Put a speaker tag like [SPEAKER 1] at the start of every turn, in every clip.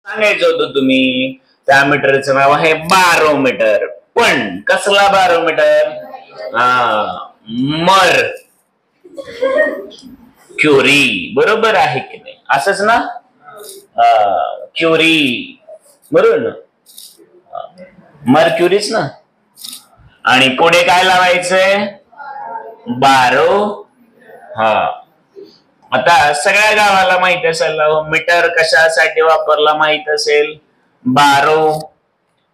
[SPEAKER 1] सांगायचं होतं तुम्ही त्या मीटरचं नाव आहे बारोमीटर. पण कसला बारोमीटर? मर क्युरी. बरोबर आहे की नाही? असंच ना? क्युरी बरोबर ना? मर्क्युरीच ना. आणि पुढे काय लावायचंय? बारो. आता सगळ्या गावाला माहित असेल मीटर कशासाठी वापरला माहित असेल. बारो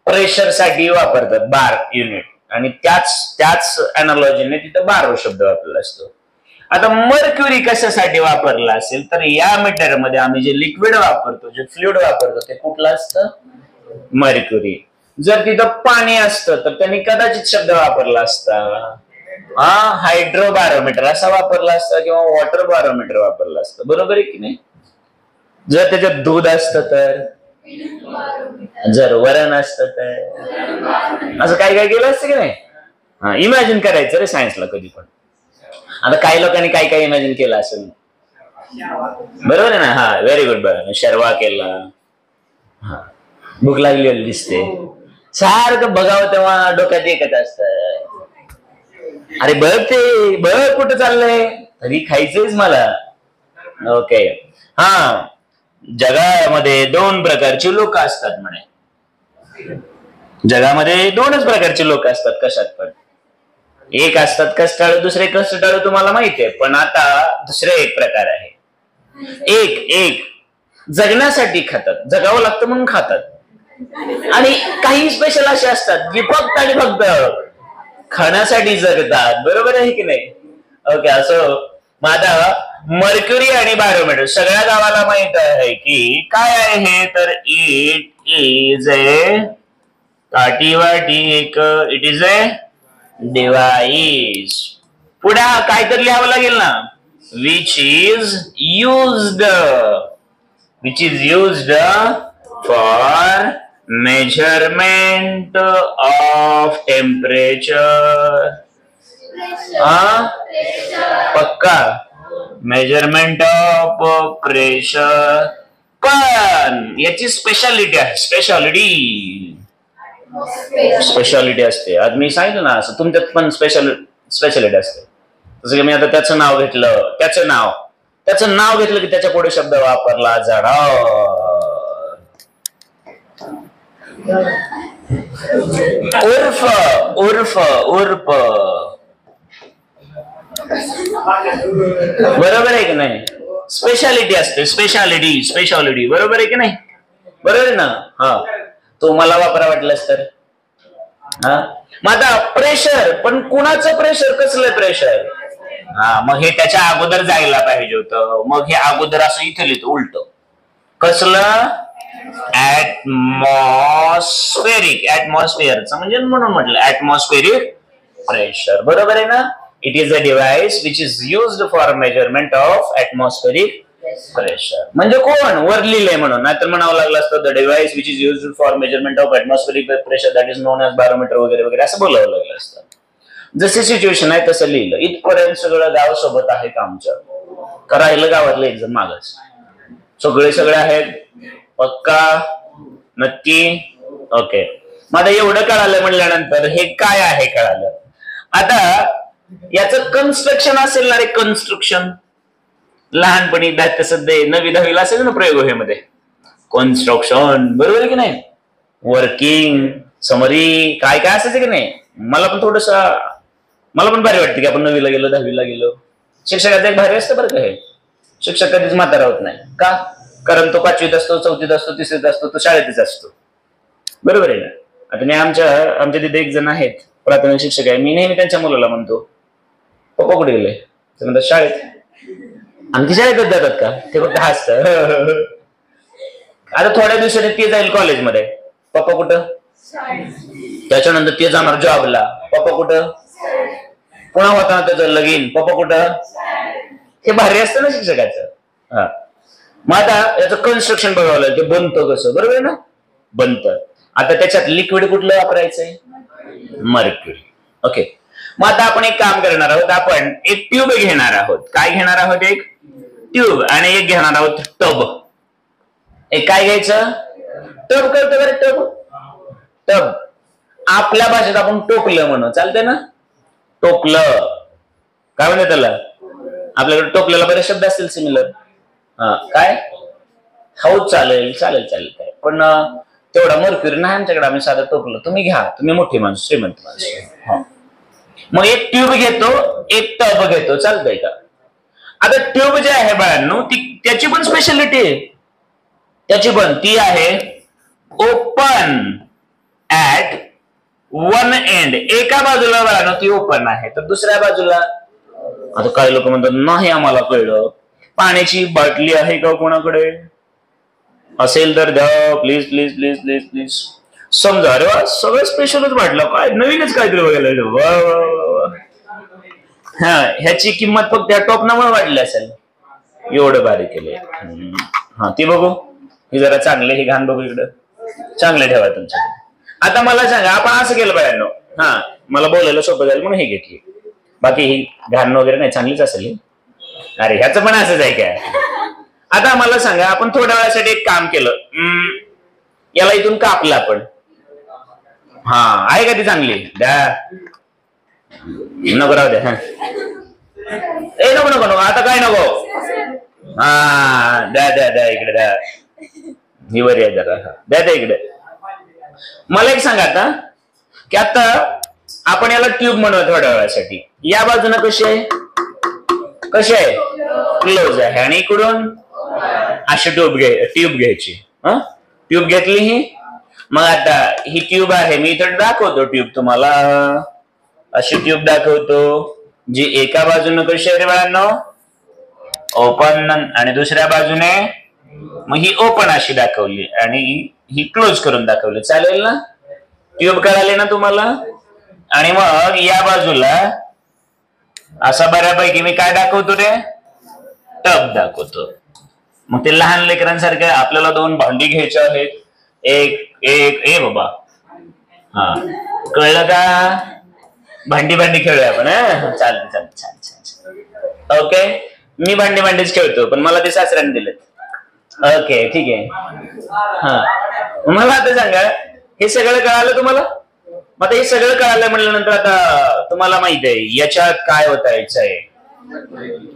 [SPEAKER 1] प्रेशर साठी वापरतात, बार युनिट. आणि त्याच अनालॉजीने तिथं बारो शब्द वापरला असतो. आता मर्क्युरी कशासाठी वापरला असेल तर या मीटर मध्ये आम्ही जे लिक्विड वापरतो, जे फ्लुइड वापरतो ते कुठलं असतं? मर्क्युरी. जर तिथं पाणी असतं तर त्यांनी कदाचित शब्द वापरला असता हायड्रो बारोमीटर असा वापरला असता किंवा वॉटर बारोमीटर वापरला असतं. बरोबर आहे की नाही? जर त्याच्यात दूध असतं तर, जर वरण असतं तर, असं काय काय केलं असतं की नाही? इमॅजिन करायचं रे सायन्सला कधी पण. आता काही लोकांनी काय काय इमॅजिन केलं असेल. बरोबर आहे ना? Very good. बरं, शर्वा केला. भूक लागलेली दिसते, सारखं बघावं तेव्हा डोक्यात एकच असतं, अरे बघ ते बघ कुठं चाललंय, तरी खायचंच मला. ओके. जगामध्ये 2 प्रकारची लोक असतात म्हणे. जगामध्ये 2च प्रकारचे लोक असतात कशात पण. एक असतात कष्टाळू, दुसरे कष्टाळू तुम्हाला माहिती आहे. पण आता दुसरे एक प्रकार आहे. एक जगण्यासाठी खातात, जगावं लागतं म्हणून खातात. आणि काही स्पेशल असे असतात की फक्त आणि फक्त खाण्यासाठी जगतात. बरोबर आहे की नाही? ओके. असं माझा मर्क्युरी आणि बारोमीटर सगळ्या गावाला माहित आहे की काय आहे हे. तर इट इज ए काटीवाटी एक, इट इज ए डिव्हाइस. पुढे काहीतरी लिहावं लागेल ना. Which is used for measurement of temperature. पक्का मेजरमेंट ऑफ प्रेशर. पण याची स्पेशालिटी आहे. स्पेशालिटी असते. आज मी सांगितलं ना असं तुमच्यात पण स्पेशालिटी असते. जसं की मी आता त्याचं नाव घेतलं, त्याचं नाव घेतलं की त्याच्या पुढे शब्द वापरला जडा. उर्फ. बरोबर आहे की नाही? स्पेशालिटी असते. स्पेशालिटी. बरोबर आहे की नाही? बरोबर आहे ना? तो मला वापरा वाटलंस तर. मग आता प्रेशर, पण कुणाचं प्रेशर? कसलं प्रेशर? मग हे त्याच्या अगोदर जायला पाहिजे होतं. मग हे अगोदर असं इथे लिहितो उलट. कसलं? ऍटमॉस्फिअरचं म्हणजे म्हणून म्हटलं ऍटमॉस्फेरिक प्रेशर. बरोबर आहे ना? It is a device which is used for measurement of atmospheric pressure. म्हणजे कोण वर लिहिलंय म्हणून, नाहीतर म्हणावं लागलं असतं the device which is used for measurement of atmospheric pressure that is known as barometer वगैरे वगैरे असं बोलावं लागलं असतं. जशी सिच्युएशन आहे तसं लिहिलं. इथपर्यंत सगळं गाव सोबत आहे का आमच्या? करायला गावातलं एक जण मागच. सगळे आहेत. पक्का? नक्की? ओके. मग आता एवढं कळालं म्हणल्यानंतर हे काय आहे कळालं. आता याचं कन्स्ट्रक्शन असेल ना रे. कन्स्ट्रक्शन लहानपणी 9वी-10वीला असेल ना प्रयोगमध्ये. कन्स्ट्रक्शन. बरोबर आहे की नाही? वर्किंग, समरी, काय काय असायचं की नाही? मला पण भारी वाटतं की आपण 9वीला गेलो, 10वीला गेलो. शिक्षकाचं एक भारी असतं बरं का हे. शिक्षक कधीच म्हातारा होत नाही. का? कारण तो 5वीत असतो, 4थीत असतो, 3रीत असतो, तो शाळेतच असतो. बरोबर आहे ना? आता मी आमच्या तिथे एक जण आहेत प्राथमिक शिक्षक आहे. मी नेहमी त्यांच्या मुलाला म्हणतो पप्पा कुठे गेले? ते म्हणतात शाळेत. आमची शाळेतच जातात का? ते फक्त हसतं. आता थोड्या दिवसांनी ते जाईल कॉलेजमध्ये. पप्पा कुठं? त्याच्यानंतर ते जाणार जॉबला. पप्पा कुठं? पुन्हा होता ना त्याचं लगीन. पप्पा कुठं? हे भारी असतं ना शिक्षकाचं. मग आता याचं कन्स्ट्रक्शन बघावं लागेल. ते बनतं कसं? बरोबर आहे ना? बनतं. आता त्याच्यात लिक्विड कुठलं वापरायचंय? मर्क्युरी. ओके. मग आता आपण एक काम करणार आहोत. आपण एक ट्यूब घेणार आहोत. काय घेणार आहोत? एक ट्यूब. आणि एक घेणार आहोत टब. एक काय घ्यायचं? टब कळतं बरं, टब. टब आपल्या भाषेत आपण टोपलं म्हणू, चालतंय ना? टोपलं काय म्हणतात त्याला? आपल्याकडे टोपल्याला बरेच शब्द असतील सिमिलर. हा काय? हो चालेल चालेल चालेल काय, पण तेवढा मर्क्युरी नाही आमच्याकडे, आम्ही साधं टोपलं. तुम्ही घ्या, तुम्ही मोठी माणूस, श्रीमंत माणूस. मग एक ट्यूब घेतो, एक टब घेतो, चालतंय का? आता ट्यूब जे आहे बाळांनो, त्याची पण स्पेशालिटी आहे. त्याची पण ती आहे ओपन ऍट वन एंड. एका बाजूला बाळांनो ती ओपन आहे, तर दुसऱ्या बाजूला. आता काही लोक म्हणतात नाही आम्हाला कळलं. पाण्याची बाटली आहे का कोणाकडे? असेल तर द्या please please please please please. समजा अरे वा, सगळं स्पेशलच वाटलं, काय नवीनच काहीतरी बघायला. वा वा. हा, ह्याची किंमत फक्त त्या टोपनामुळे वाढली असेल, एवढं बारीक केले. हा ती बघू, ही जरा चांगले, ही घाण बघू इकडं, चांगले ठेवा तुमच्याकडे. आता मला सांगा, आपण असं केलं बायांनो, हा मला बोलायला सोपं जाईल म्हणून ही घेतली, बाकी ही घाण वगैरे नाही, चांगलीच असेल. अरे ह्याचं पण असंच आहे काय? आता मला सांगा, आपण थोड्या वेळासाठी एक काम केलं, याला इथून कापलं आपण. हा आहे का ती चांगली? द्या, नको राहू द्या. ए नको नको नको, आता काय नको. हा द्या द्या द्या, इकडे द्या, ही वर आहे जरा, द्या द्या इकडे. मला एक सांगा आता, की आता आपण याला ट्यूब म्हणू थोड्या वेळासाठी. या बाजूने कशी आहे? कशी आहे? क्लोज आहे. आणि इकडून अशी ट्यूब घ्यायची. ट्यूब घेतली ही. मग आता ही ट्यूब आहे, मी इथं दाखवतो ट्यूब तुम्हाला, अशी ट्यूब दाखवतो जी एका बाजूने कशी आहे रे बाळांनो? ओपन, आणि दुसऱ्या बाजूने मग ही ओपन अशी दाखवली, आणि ही क्लोज करून दाखवली. चालेल ना? ट्यूब कळाली ना तुम्हाला? आणि मग या बाजूला असा बऱ्यापैकी मी काय दाखवतो रे? टब दाखवतो. मग ते लहान लेकरांसारखं आपल्याला दोन भांडी घ्यायची आहेत, एक एक ए बाबा, हा कळलं का? भांडी भांडी खेळूया आपण. चालतं चालतं, छान छान. ओके, मी भांडी भांडीच खेळतो, पण मला ते सासऱ्याने दिलेत. ओके ठीक आहे. हा मला आता सांगा, हे सगळं कळालं तुम्हाला? मग हे सगळं कळालं म्हणल्यानंतर आता तुम्हाला माहित आहे याच्यात काय होतायचं आहे.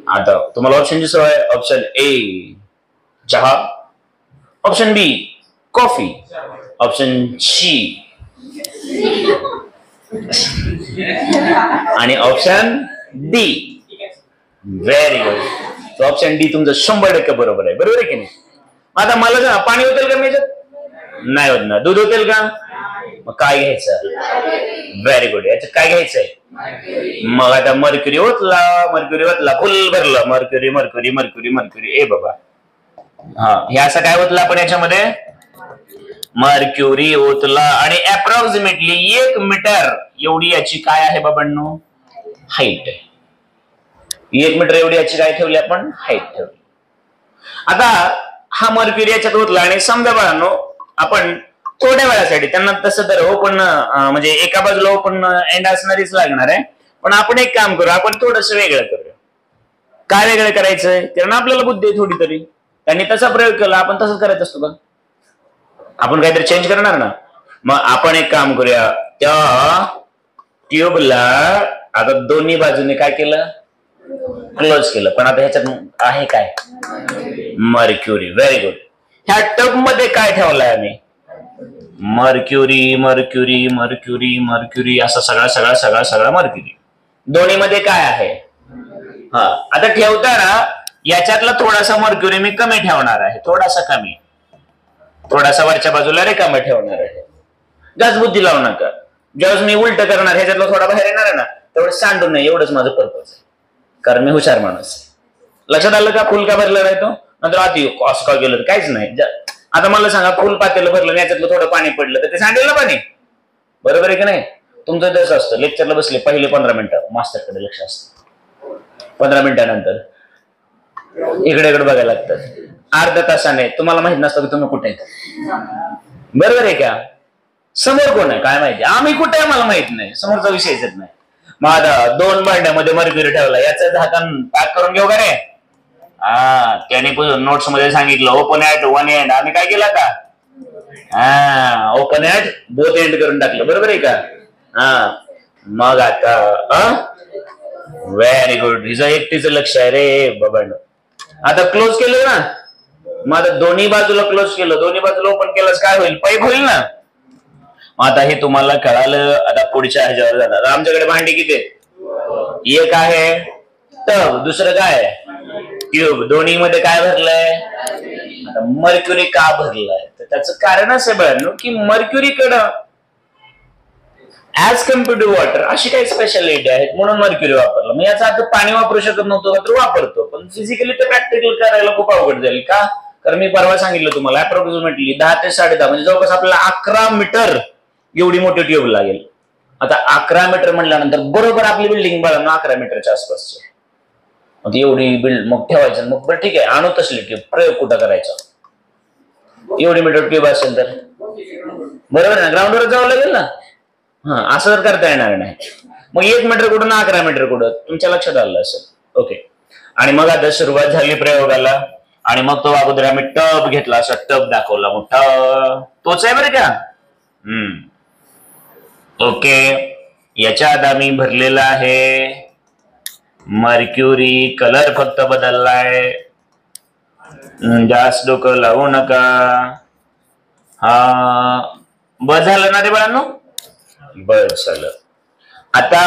[SPEAKER 1] आता तुम्हाला ऑप्शनची सवय. ऑप्शन ए चहा, ऑप्शन बी कॉफी, ऑप्शन सी आणि option D. Very good. Option D तुमचं 100% बरोबर आहे. बरोबर आहे की नाही? आता मला सांगा, पाणी होतील का याच्यात? नाही होत ना. दूध होतील का? मग काय घ्यायचं? Very good. याच्यात काय घ्यायचंय? मग आता मर्क्युरी ओतला, मर्क्युरी ओतला, फुल भरलं, मर्क्युरी मर्क्युरी मर्क्युरी मर्क्युरी. ए बाबा, हा हे असं काय ओतलं आपण याच्यामध्ये? मर्क्युरी ओतला, आणि अप्रॉक्सिमेटली 1 मीटर एवढी याची काय आहे बाबांनो? हाईट आहे. 1 मीटर एवढी याची काय ठेवली आपण? हाईट ठेवली. आता हा मर्क्युरी याच्यात ओतला, आणि समजा बाळांनो आपण थोड्या वेळासाठी त्यांना तसं तर ओपन, म्हणजे एका बाजूला ओपन एंड असणारीच लागणार आहे, पण आपण एक काम करू, आपण थोडस वेगळं करूया. काय वेगळं करायचंय? कारण आपल्याला बुद्धी आहे थोडी तरी. त्यांनी तसा प्रयोग केला, आपण तसंच करायचं असतो का? आपण काहीतरी चेंज करणार ना. मग आपण एक काम करूया, त्या ट्यूबला आता दोन्ही बाजूने काय केलं? क्लोज केलं. पण आता ह्याच्यात आहे काय? मर्क्युरी. Very good. ह्या टब मध्ये काय ठेवलाय आम्ही? मर्क्युरी मर्क्युरी मर्क्युरी मर्क्युरी, असा सगळा सगळा सगळा सगळा मर्क्युरी. दोन्ही मध्ये काय आहे? हा आता ठेवताना याच्यातला थोडासा मर्क्युरी मी कमी ठेवणार आहे, थोडासा कमी, थोडासा वरच्या बाजूला रिकामा ठेवणार आहे. जास्त बुद्धी लावू नका. ज्यावेळेस मी उलट करणार, ह्याच्यातला थोडा बाहेर येणार आहे ना, तेवढं सांडू नये, एवढंच माझं पर्पज आहे. कारण मी हुशार माणूस आहे. लक्षात आलं का? फुल का भरलं नाही तो? नंतर आधी असं का केलं? काहीच नाही. आता मला सांगा, फुल पातेलं भरलं, याच्यातलं थोडं पाणी पडलं तर ते सांडेल ना पाणी. बरोबर आहे की नाही? तुमचं जसं असतं, लेक्चरला बसले पहिले 15 मिनिटं मास्टरकडे लक्ष असतं, 15 मिनिटानंतर इकडे इकडे बघायला लागतं. अर्ध्या तासाने तुम्हाला माहित नसतं की तुम्ही कुठे आहेत. बरोबर आहे का? समोर कोण आहे काय माहिती, आम्ही कुठे आहे मला माहित नाही, समोरचा विषयच नाही. मग आता 2 भांड्यामध्ये मर्क्युरी ठेवला, याचं झाकण पॅक करून घेऊ का रे? हा त्याने नोट्स मध्ये सांगितलं ओपन ऍट वन एंड, आम्ही काय केलं का? ओपन ऍट बोथ एंड करून टाकलं, बरोबर आहे का? मग आता व्हेरी गुड, हिचं एकटीचं लक्ष आहे रे बाबांनो. आता क्लोज केलं ना, मग आता दोन्ही बाजूला क्लोज केलं, दोन्ही बाजूला ओपन केलंच काय होईल? पाईप होईल ना. आता हे तुम्हाला कळालं. आता पुढच्या ह्याच्यावर जाणार. आमच्याकडे भांडी किती आहेत? एक आहे टब, दुसरं काय ट्यूब. दोन्ही मध्ये काय भरलंय? आता मर्क्युरी का भरलाय? तर त्याचं कारण असं आहे बघा की मर्क्युरीकडं ऍज कम्पेअर्ड टू वॉटर अशी काही स्पेशालिटी आहेत म्हणून मर्क्युरी वापरलं. मग याचा अर्थ पाणी वापरू शकत नव्हतो तर वापरतो, पण फिजिकली ते प्रॅक्टिकल करायला खूप अवघड जाईल. का? कारण मी परवा सांगितलं तुम्हाला अप्रॉक्सिमेटली 10 ते 10.5 म्हणजे जवळपास आपल्याला 11 मीटर एवढी मोठी ट्यूब लागेल. आता 11 मीटर म्हटल्यानंतर बरोबर आपली बिल्डिंग बघा ना 11 मीटरच्या आसपासची. मग एवढी बिल्ड मग ठेवायचं, मग बरं ठीक आहे आणू तसली ट्यूब, प्रयोग कुठं करायचा? एवढी मीटर ट्यूब असेल तर बरोबर ना, ग्राउंडवर जावं लागेल ना. असं तर करता येणार नाही. मग 1 मीटर कुठं ना 11 मीटर कुठं, तुमच्या लक्षात आलं असेल. ओके. आणि मग आता सुरुवात झाली प्रयोगाला, आणि मग तो अगोदर आम्ही टब घेतला, असा टब दाखवला मोठा, तोच आहे बरं का. ओके. याच्या आत आम्ही भरलेला आहे मर्क्युरी, कलर फक्त बदललाय, जास्त डोकं लावू नका. बस झालं ना रे बाळांनो? बस झालं. आता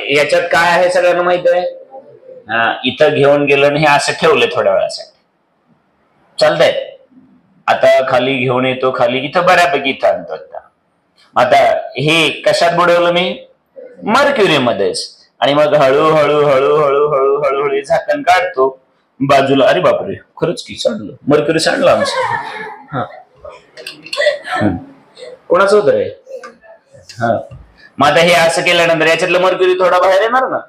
[SPEAKER 1] याच्यात काय आहे सगळ्यांना माहित आहे. इथं घेऊन गेलं आणि हे असं ठेवलं थोड्या वेळासाठी, चालतंय. आता खाली घेऊन येतो, खाली इथं बऱ्यापैकी इथं आणतो. आता हे कशात बुडवलं मी? मर्क्युरी मध्येच. आणि मग हळूहळू हळूहळू हळूहळू हळू झाकण काढतो बाजूला. अरे बापरे, खरंच की सांडलं, मर्क्युरी सांडलं आमचं. कोणाचं होतं रे? मग आता हे असं केल्यानंतर याच्यातलं मर्क्युरी थोडा बाहेर येणार ना.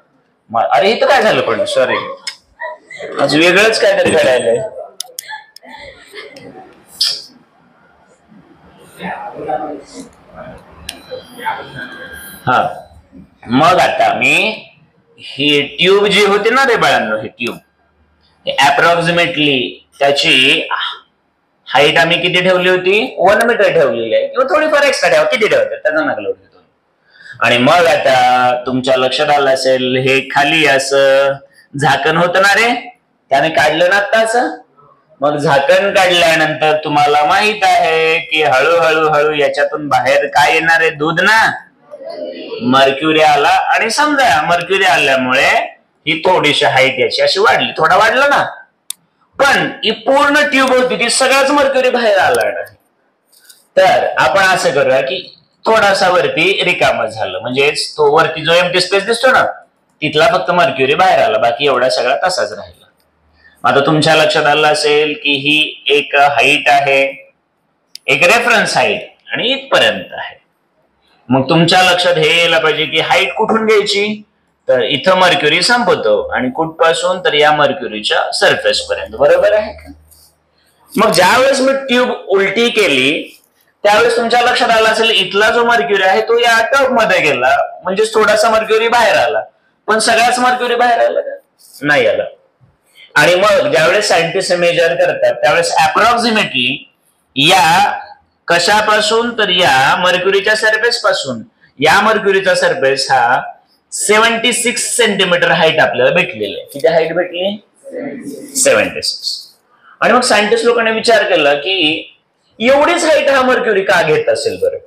[SPEAKER 1] अरे इथं काय झालं? पण सॉरी, आज वेगळंच काहीतरी घडायलंय. मग आता मी ही ट्यूब जी होती ना रे बाळांनो, ही ट्यूब अप्रॉक्सिमेटली त्याची हाईट आम्ही किती ठेवली होती? 1 मीटर ठेवलेली आहे, किंवा थोडीफार एक्स्ट्रा ठेवा, किती ठेवतात त्याचा नकल होतो. आणि मग आता तुमच्या लक्षात आलं असेल, हे खाली असं झाकण होतं ना रे, त्याने काढलं ना आता असं. मग झाकण काढल्यानंतर तुम्हाला माहित आहे की हळूहळू हळू याच्यातून बाहेर काय येणार आहे? दूध ना. मर्क्युरी आला, आणि समजा मर्क्युरी आल्यामुळे ही थोडीशी हाईट याची अशी वाढली, थोडा वाढला ना. पण ही पूर्ण ट्यूब होती ती सगळ्याच मर्क्युरी बाहेर आला नाही. तर आपण असं करूया की थोडासा वरती रिकाम झालं, म्हणजे तो वरती जो एम्प्टी स्पेस दिसतो ना तिथला फक्त मर्क्युरी बाहेर आला, बाकी एवढा सगळा तसाच राहिला. आता तुमच्या लक्षात आलं असेल की ही एक हाईट आहे, एक रेफरन्स हाईट, आणि इथपर्यंत आहे. मग तुमच्या लक्षात हे यायला पाहिजे की हाईट कुठून घ्यायची? तर इथं मर्क्युरी संपतो, आणि कुठपासून? तर या मर्क्युरीच्या सरफेस पर्यंत, बरोबर आहे का? मग ज्यावेळेस मी ट्यूब उलटी केली त्यावेळेस तुमच्या लक्षात आलं असेल इथला जो मर्क्युरी आहे तो या टब मध्ये गेला, म्हणजे थोडासा मर्क्युरी बाहेर आला, पण सगळ्याच मर्क्युरी बाहेर आला का? नाही आला. आणि मग ज्यावेळेस सायंटिस्ट मेजर करतात त्यावेळेस अप्रॉक्सिमेटली या कशापासून? तर या मर्क्युरीच्या सरफेस पासून, या मर्क्युरीचा सरफेस हा 76 सेंटीमीटर हाईट आपल्याला भेटलेली आहे. किती हाईट भेटली? 76. आणि मग सायंटिस्ट लोकांनी विचार केला की एवढीच हाईट हा मर्क्युरी का घेत असेल बरं?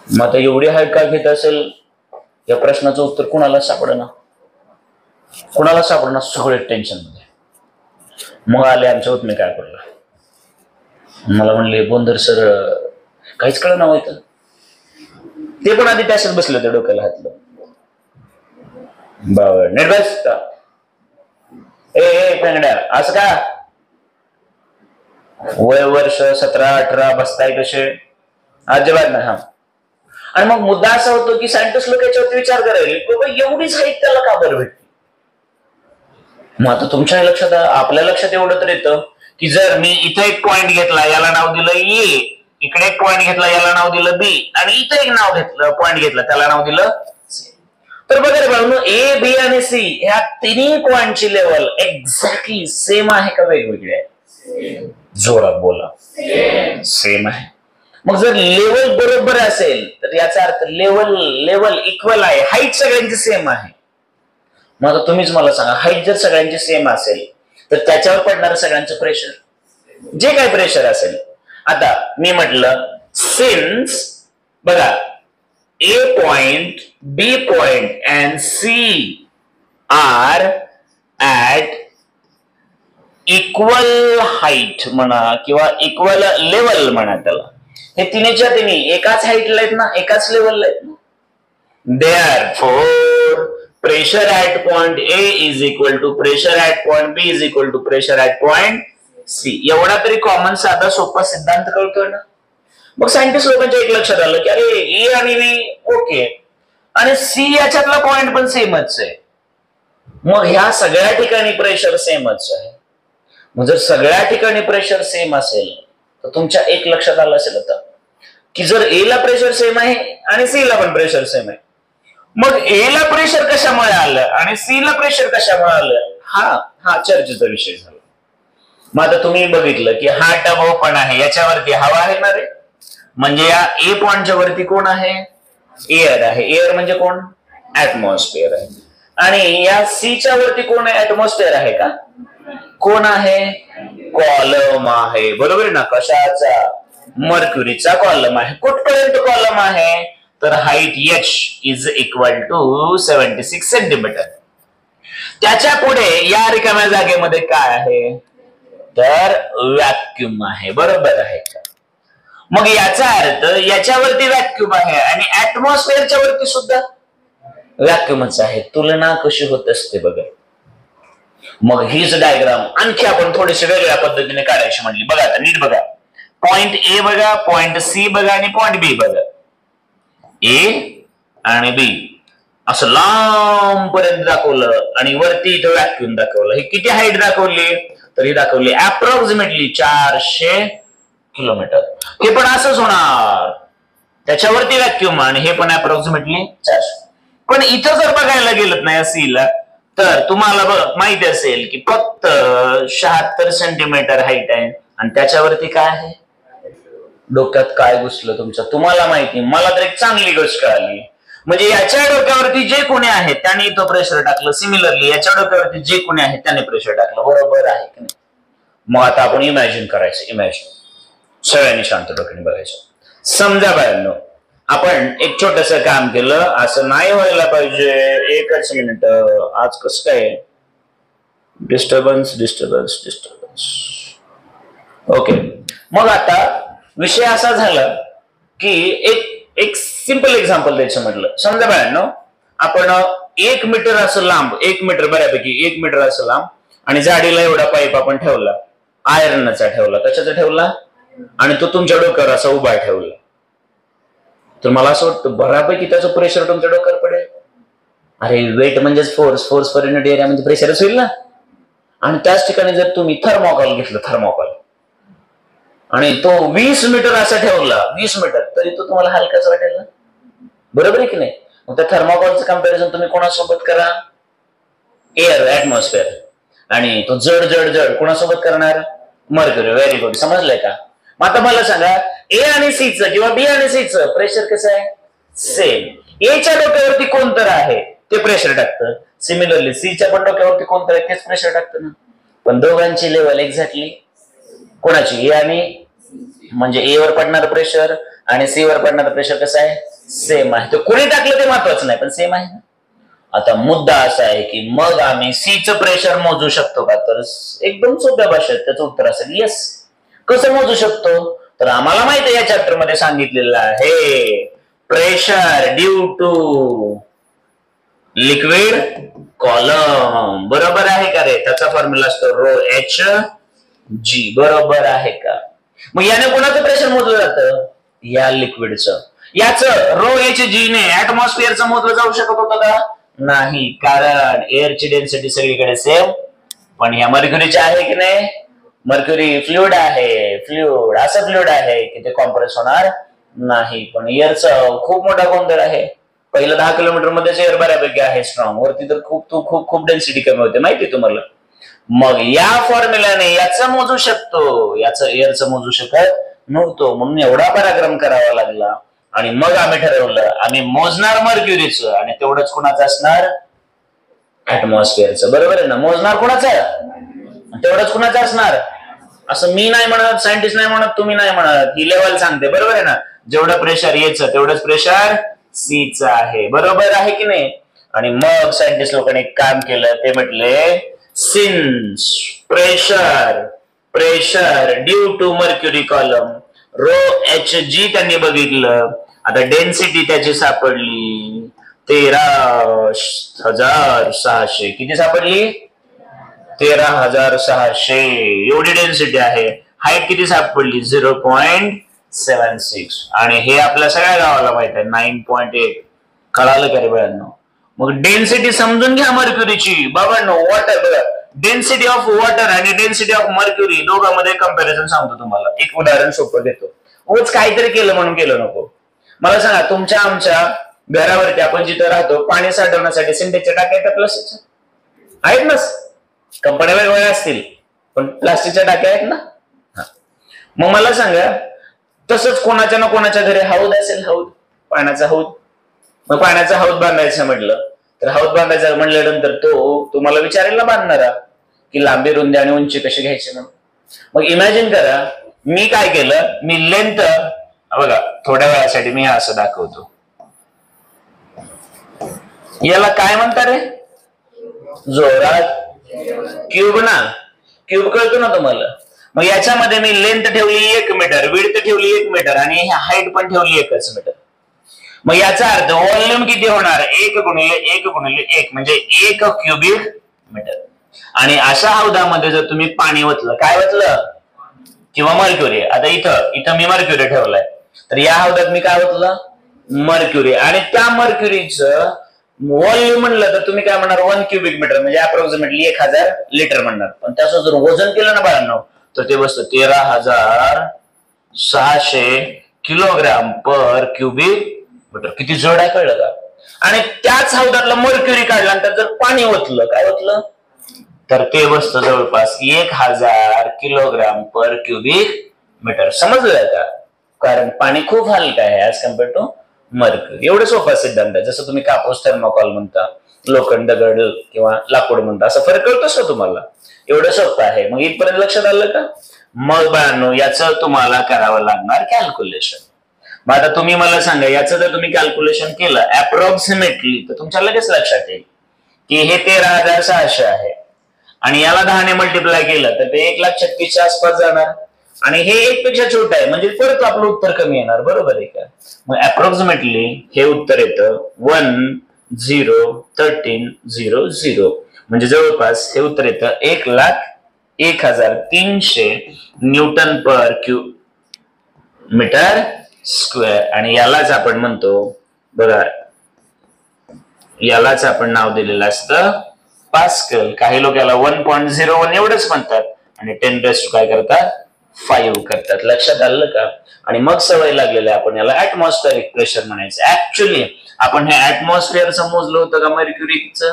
[SPEAKER 1] मग आता एवढी हाईट का घेत असेल या प्रश्नाचं उत्तर कुणाला सापडणार? कुणाला सापडणार? सगळे टेन्शन मध्ये. मग आले आमच्या होत मी काय करलं, मला म्हणले बोंदर सर काहीच कळलं ना व्हायचं. ते पण आधी त्याच्यात बसले होते, डोक्याला हातलं. बाबा नेट बस का ए पेंगड्या, असं का? वय वर्ष 17-18 बसताय कसे? अजिबात नाही. आणि मग मुद्दा असा होतो की सायंटिस्ट लोक याच्यावरती विचार करायला बाबा एवढीच हाईट त्याला का बरं भेटते? मग आता तुमच्या लक्षात, आपल्या लक्षात एवढं तर येतं की जर मी इथं एक पॉइंट घेतला याला नाव दिलं ए, इकडे एक पॉइंट घेतला याला नाव दिलं बी, आणि इथं एक नाव घेतलं पॉइंट घेतला त्याला नाव दिलं सी. तर बघा रे बाळांनो, ए बी आणि सी ह्या तिन्ही पॉइंटची लेवल एक्झॅक्टली सेम आहे का वेगवेगळी आहे? जोरात बोला. सेम आहे. मग जर लेवल बरोबर असेल तर याचा अर्थ लेवल इक्वल आहे, हाईट सगळ्यांची सेम आहे. मग आता तुम्हीच मला सांगा, हाईट जर सगळ्यांची सेम असेल तर त्याच्यावर पडणार सगळ्यांचं प्रेशर, जे काय प्रेशर असेल. आता मी म्हटलं सिन्स बघा A point, B point and C are at equal height म्हणा किंवा इक्वल लेवल म्हणा त्याला. हे तिन्हीच्या तिन्ही एकाच हाईटला आहेत ना, एकाच लेवलला आहेत ना. Therefore, pressure at point A is equal to pressure at point B is equal to pressure at point C. एवढा तरी कॉमन साधा सोपा सिद्धांत कळतोय ना. मग सायंटिस्ट लोकांच्या एक लक्षात आलं की अरे ए आणि बी ओके आणि सी याच्यातला पॉइंट पण सेमच आहे. मग ह्या सगळ्या ठिकाणी प्रेशर सेमच आहे. मग जर सगळ्या ठिकाणी प्रेशर सेम असेल तर तुमच्या एक लक्षात आलं असेल आता की जर ए ला प्रेशर सेम आहे आणि सी ला पण प्रेशर सेम आहे, मग ए ला प्रेशर कशामुळे आलं आणि सी ला प्रेशर कशामुळे आलं, हा चर्चेचा विषय झाला. मग आता तुम्ही बघितलं की हा टब ओपन आहे, याच्यावरती हवा आहे ना रे, म्हणजे या ए पॉइंटच्या वरती कोण आहे, एअर आहे. एअर म्हणजे कोण, ऍटमॉस्फिअर आहे. आणि या सी च्या वरती कोण आहे, ऍटमॉस्फिअर आहे का, कोण आहे, कॉलम आहे. बरोबर आहे ना. कशाचा, मर्क्युरीचा कॉलम आहे. कुठपर्यंत कॉलम आहे तर height h is equal to 76 centimetre. त्याच्या पुढे या रिकाम्या जागेमध्ये काय आहे तर व्हॅक्यूम आहे. बरोबर आहे का. मग याचा अर्थ याच्यावरती व्हॅक्यूम आहे आणि ऍटमॉस्फिअरच्या वरती सुद्धा व्हॅक्यूमच आहे. तुलना कशी होत असते बघा. मग हीच डायग्राम आणखी आपण थोडीशी वेगळ्या पद्धतीने काढायची म्हणली. बघा आता नीट बघा. पॉइंट ए बघा, पॉइंट सी बघा आणि पॉइंट बी बघा. ए आणि बी असं लांब पर्यंत दाखवलं आणि वरती इथं व्हॅक्यूम दाखवलं. ही किती हाईट दाखवली तर ही दाखवली अप्रॉक्सिमेटली 400 किलोमीटर. हे पण असंच होणार, त्याच्यावरती व्हॅक्यूम आणि हे पण अप्रॉक्सिमेटली 400. पण इथं जर बघायला गेलं ना या सी ला तर तुम्हाला माहिती असेल की फक्त 76 सेंटीमीटर हाईट आहे आणि त्याच्यावरती काय आहे. डोक्यात काय घुसलं तुमच्या, तुम्हाला माहिती, मला तर एक चांगली गोष्ट कळाली. म्हणजे याच्या डोक्यावरती जे कोणी आहे त्याने इथं प्रेशर टाकलं, सिमिलरली याच्या डोक्यावरती जे कोणी आहे त्याने प्रेशर टाकलं. बरोबर आहे की नाही. मग आता आपण इमॅजिन करायचं. इमॅजिन सगळ्यांनी शांत डोक्याने बघायचं. समजा बाळांनो आपण एक छोटस काम केलं, असं नाही व्हायला पाहिजे. एकच मिनिट, आज कसं काय डिस्टर्बन्स. ओके. मग आता विषय असा झाला की एक सिंपल एक्झाम्पल द्यायचं म्हटलं. समजा बाळांनो आपण 1 मीटर असं लांब, 1 मीटर बऱ्यापैकी 1 मीटर असं लांब आणि जाडीला एवढा पाईप आपण ठेवला, आयर्नचा ठेवला. कशाचा ठेवला आणि तो तुमच्या डोक्यावर असा उभा ठेवला. तर मला असं वाटतं बऱ्यापैकी त्याचं प्रेशर तुमच्या डोक्यावर पडेल. अरे वेट म्हणजेच फोर्स पर युनिट एरिया म्हणजे प्रेशरच होईल ना. आणि त्याच ठिकाणी जर तुम्ही थर्मोकॉल घेतलं, थर्मोकॉल, आणि तो 20 मीटर असा ठेवला, 20 मीटर, तरी तो तुम्हाला हलकाच वाटेल ना. बरोबर आहे की नाही. मग त्या थर्मोकॉलचं कंपॅरिझन तुम्ही कोणासोबत करा, एअर, ऍटमॉस्फिअर. आणि तो जड जड जड कोणासोबत करणार, मर्क्युरी. Very good. समजलंय का. मग आता मला सांगा ए आणि सी चं किंवा बी आणि सी चं प्रेशर कसं आहे, सेम. एच्या डोक्यावरती कोणतर आहे ते प्रेशर टाकतं, सिमिलरली सी च्या पण डोक्यावरती कोणतर आहे तेच प्रेशर टाकतं ना. पण दोघांची लेवल एक्झॅक्टली कोणाची, ए आणि म्हणजे ए वर पडणार प्रेशर आणि सी वर पडणार प्रेशर कसं आहे, सेम आहे. तर कोणी टाकलं ते महत्वाचं नाही, पण सेम आहे. आता मुद्दा असा आहे की मग आम्ही सी चं प्रेशर मोजू शकतो का, तर एकदम सोप्या भाषेत त्याचं उत्तर असेल येस. कसं मोजू शकतो तर आम्हाला माहिती आहे या चॅप्टर मध्ये सांगितलेलं आहे pressure due to liquid column. बरोबर आहे का रे. त्याचा फॉर्म्युला असतो रो एच जी. बरोबर आहे का. मग याने कोणाचं प्रेशर मोजलं जातं, या लिक्विडचं. याचं रो एच जी ने ऍटमॉस्फिअरचं मोजलं जाऊ शकत होतं का, नाही, कारण एअरची डेन्सिटी सगळीकडे सेम. पण ह्या मर्क्युरीची आहे की नाही, मर्क्युरी फ्लुइड आहे, फ्लुइड असं फ्लुइड आहे की ते कॉम्प्रेस होणार नाही. पण एअरचं खूप मोठा गोंधळ आहे. पहिलं 10 किलोमीटर मध्येच एअर बऱ्यापैकी आहे स्ट्रॉंग, वरती तर खूप डेन्सिटी कमी होते माहिती तुम्हाला. मग या फॉर्म्युल्याने याचं मोजू शकतो, याचं एअरचं मोजू शकत नव्हतो, म्हणून एवढा पराक्रम करावा लागला. आणि मग आम्ही ठरवलं आम्ही मोजणार मर्क्युरीचं, आणि तेवढंच कुणाचं असणार, ऍटमॉस्फिअरचं. बरोबर आहे ना, मोजणार कुणाचं, तेवढंच कुणाचं असणार. असं मी नाही म्हणत, सायंटिस्ट नाही म्हणत, तुम्ही नाही म्हणत, ही लेवल सांगते. बरोबर आहे ना, जेवढं प्रेशर याचं तेवढंच प्रेशर सीचं आहे. बरोबर आहे की नाही. आणि मग सायंटिस्ट लोकांनी एक काम केलं, ते म्हटले since pressure due to mercury column ρHg त्यांनी बघितलं. आता डेन्सिटी त्याची सापडली 13,600. किती सापडली, 13,600 एवढी डेन्सिटी आहे. हाईट किती सापडली, 0.76. आणि हे आपल्या सगळ्या गावाला माहित आहे 9.8. कळालं का रे बाळांनो. मग डेन्सिटी समजून घ्या मर्क्युरीची. बाबांनो, वॉटर बघा, डेन्सिटी ऑफ वॉटर आणि डेन्सिटी ऑफ मर्क्युरी दोघांमध्ये कंपॅरिझन सांगतो तुम्हाला. एक उदाहरण सोपं देतो. उगाच काहीतरी केलं म्हणून केलं नको. मला सांगा, तुमच्या आमच्या घरावरती आपण जिथं राहतो पाणी साठवण्यासाठी सिंटेक्सच्या टाक्या आहेत, प्लास्टिकच्या आहेत ना. कंपन्या वेगवेगळ्या असतील पण प्लास्टिकच्या टाक्या आहेत ना. मग मला सांगा, तसंच कोणाच्या ना कोणाच्या घरी हौद असेल, हौद, पाण्याचा हौद. मग पाण्याचा हौद बांधायचं म्हटलं तर हौद बांधायचं म्हटल्यानंतर तो तुम्हाला विचारेल ना बांधणारा की लांबी, रुंदी आणि उंची कशी घ्यायची म्हणून. मग इमॅजिन करा, मी काय केलं, मी लेंथ बघा थोड्या वेळासाठी मी असं दाखवतो. याला काय म्हणतात रे, जोरात क्यूब ना, क्यूब कळतो ना तुम्हाला. मग याच्यामध्ये मी लेंथ ठेवली 1 मीटर, विड्थ ठेवली 1 मीटर आणि हाईट पण ठेवली 1 मीटर. मग याचा अर्थ व्हॉल्यूम किती होणार, 1 गुणिले 1 गुणिले 1 म्हणजे 1 क्युबिक मीटर. आणि अशा हौदामध्ये जर तुम्ही पाणी ओतलं, काय ओतलं, किंवा मर्क्युरी, आता इथं मी मर्क्युरी ठेवलाय, तर या हौदात मी काय ओतलं, मर्क्युरी. आणि त्या मर्क्युरीचं व्हॉल्यूम म्हणलं तर तुम्ही काय म्हणणार, 1 क्युबिक मीटर म्हणजे अप्रॉक्सिमेटली 1000 लिटर म्हणणार. पण त्याचं जर वजन केलं ना बाळांनो, तर ते बसतं 13,600 किलोग्राम पर क्युबिक मीटर. किती जड आहे कळलं का. आणि त्याच हौदातलं मर्क्युरी काढल्यानंतर जर पाणी ओतलं, काय ओतलं, तर ते बसतं जवळपास 1000 किलोग्राम पर क्युबिक मीटर. समजलं का, कारण पाणी खूप हलकं आहे ऍज कम्पेअर टू मर्क्युरी. एवढं सोपा सिद्धांत आहे. जसं तुम्ही कापूस थर्मोकॉल म्हणता, लोखंड, दगड किंवा लाकूड म्हणता, असं फरक कळतोच का तुम्हाला. एवढं सोपं आहे. मग इथपर्यंत लक्षात आलं का. मग बाळांनो, याचं तुम्हाला करावं लागणार कॅल्क्युलेशन. मग आता तुम्ही मला सांगा, याचं जर तुम्ही कॅल्क्युलेशन केलं अप्रॉक्सिमेटली, तर तुमच्या लगेच लक्षात येईल की हे 13,600 आहे आणि याला 10 ने मल्टिप्लाय केलं तर ते 1,36,000 आसपास जाणार. आणि हे 1 पेक्षा छोटं आहे म्हणजे परत आपलं उत्तर कमी येणार. बरोबर आहे का. मग अप्रॉक्सिमेटली हे उत्तर येतं 1,013,000 म्हणजे जवळपास हे उत्तर येतं 1,01,300 न्यूटन पर क्यूब मीटर स्क्वेअर. आणि यालाच आपण म्हणतो बघा, यालाच आपण नाव दिलेलं असतं पास्कल. काही लोक याला 1.01 एवढंच म्हणतात आणि 10 काय करतात, 5 करतात. लक्षात आलं का. आणि मग सवय लागलेली आपण याला ऍटमॉस्फेरिक प्रेशर म्हणायचं. ऍक्च्युअली आपण हे ऍटमॉस्फिअरचं मोजलं होतं का मर्क्युरीचं.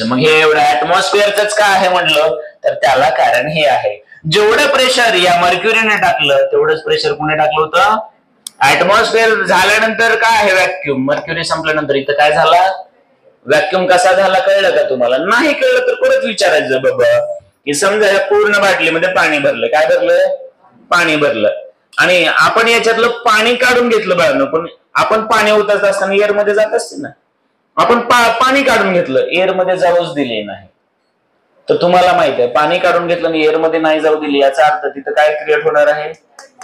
[SPEAKER 1] मग हे एवढं ऍटमॉस्फिअरच का आहे म्हणलं, तर त्याला कारण हे आहे, जेवढं प्रेशर या मर्क्युरीने टाकलं तेवढंच प्रेशर कुणी टाकलं होतं, ऍटमॉस्फिअर. झाल्यानंतर काय आहे, व्हॅक्यूम. मर्क्युरी संपल्यानंतर इथं काय झाला, व्हॅक्यूम. कसा झाला कळलं का तुम्हाला. नाही कळलं तर परत विचारायचं बाबा की समजा या पूर्ण बाटलीमध्ये पाणी भरलं, काय भरलं, पाणी भरलं आणि आपण याच्यातलं पाणी काढून घेतलं बाळांनो. पण आपण पाणी ओतत असताना एअर मध्ये जात असते ना, आपण पाणी काढून घेतलं, एअर मध्ये जाऊच दिले नाही. तर तुम्हाला माहित आहे, पाणी काढून घेतलं आणि एअर मध्ये नाही जाऊ दिली, याचा अर्थ तिथं काय क्रिएट होणार आहे,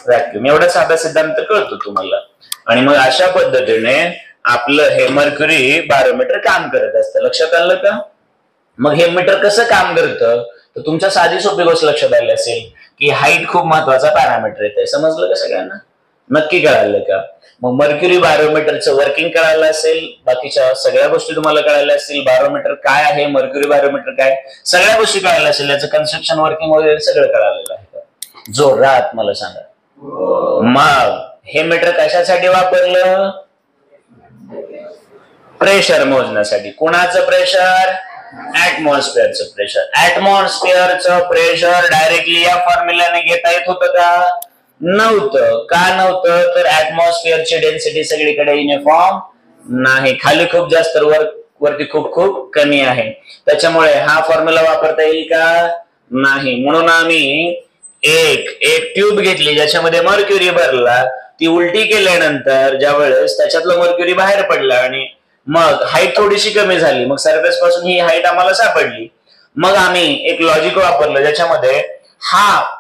[SPEAKER 1] व्हॅक्यूम. एवढा साधा सिद्धांत कळतो तुम्हाला. आणि मग अशा पद्धतीने आपलं हे मर्क्युरी बॅरोमीटर काम करत असतं. लक्षात आलं का. मग हे मीटर कसं काम करतं, तर तुमच्या साधी सोपी गोष्ट लक्षात आली असेल की हाईट खूप महत्वाचा पॅरामीटर येते. समजलं का सगळ्यांना, नक्की कळालं का. मग मर्क्युरी बॅरोमीटरचं वर्किंग कळालं असेल, बाकीच्या सगळ्या गोष्टी तुम्हाला कळाल्या असतील. बॅरोमीटर काय आहे, मर्क्युरी बॅरोमीटर काय, सगळ्या गोष्टी कळाल्या असेल. याचं कन्स्ट्रक्शन, वर्किंग वगैरे सगळं कळालेलं आहे. जोरात मला सांगा. मग हे मीटर कशासाठी वापरलं, प्रेशर मोजण्यासाठी. कोणाचं प्रेशर, ऍटमॉस्फिअरचं प्रेशर. ऍटमॉस्फिअरचं प्रेशर डायरेक्टली या फॉर्म्युलाने घेता येत होतं का? नव्हतं. का नव्हतं? तर ऍटमॉस्फिअरची डेन्सिटी सगळीकडे युनिफॉर्म नाही, खाली खूप जास्त वरती खूप खूप कमी आहे. त्याच्यामुळे हा फॉर्म्युला वापरता येईल का? नाही. म्हणून आम्ही एक ट्यूब घेतली ज्याच्यामध्ये मर्क्युरी भरला, ती उलटी केल्यानंतर ज्या वेळेस त्याच्यातलं मर्क्युरी बाहेर पडला आणि मग हाईट थोडीशी कमी झाली, मग सरफेस पासून ही हाईट आम्हाला सापडली. मग आम्ही एक लॉजिक वापरलं ज्याच्यामध्ये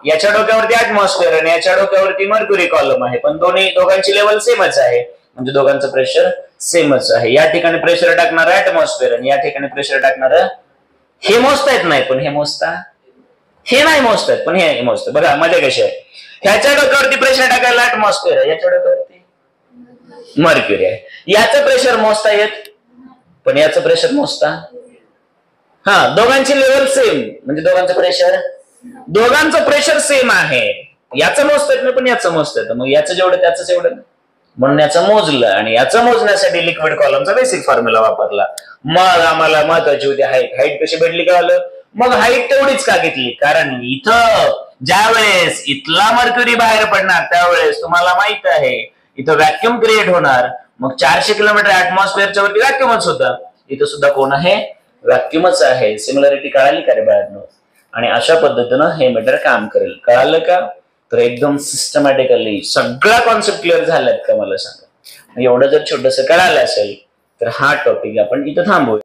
[SPEAKER 1] याच्या डोक्यावरती ऍटमॉस्फिअर आणि याच्या डोक्यावरती मर्क्युरी कॉलम आहे, पण दोघांची लेवल सेमच आहे, म्हणजे दोघांचं प्रेशर सेमच आहे. या ठिकाणी प्रेशर टाकणार ऍटमॉस्फिअर आणि या ठिकाणी प्रेशर टाकणार हे मोजता येत नाही, पण हे मोजता हे नाही मोजतात, पण हे मोजतात. बघा मजा कशी आहे. ह्याच्या डोक्यावरती प्रेशर टाकायला ऍटमॉस्फिअर आहे, याच्या डोक्यावरती मर्क्युरी आहे. याचं प्रेशर मोजता येत, पण याचं प्रेशर मोजता दोघांची लेवल सेम, म्हणजे दोघांचं प्रेशर सेम आहे. याचं मोजता येत नाही, पण याचं मोजता येतं. मग याचं जेवढं त्याच एवढं, म्हणून याचं मोजलं आणि याचं मोजण्यासाठी लिक्विड कॉलमचा बेसिक फॉर्म्युला वापरला. मग आम्हाला महत्वाची होती हाईट कशी भेटली का आलं. मग हाईट तेवढीच का घेतली? कारण इथं ज्या वेळेस इथला मर्क्युरी बाहेर पडणार त्यावेळेस तुम्हाला माहित आहे इथं व्हॅक्युम क्रिएट होणार. मग 400 किलोमीटर ऍटमॉस्फिअरच्या वरती व्हॅक्युमच होता, इथं सुद्धा कोण आहे? व्हॅक्युमच आहे. सिमिलॅरिटी कळाली का रे बाळांनो? आणि अशा पद्धतीनं हे मीटर काम करेल. कळालं का? तर एकदम सिस्टमॅटिकली सगळा कॉन्सेप्ट क्लिअर झालात का मला सांगा. एवढं जर छोटस कळालं असेल तर हा टॉपिक आपण इथं थांबवू.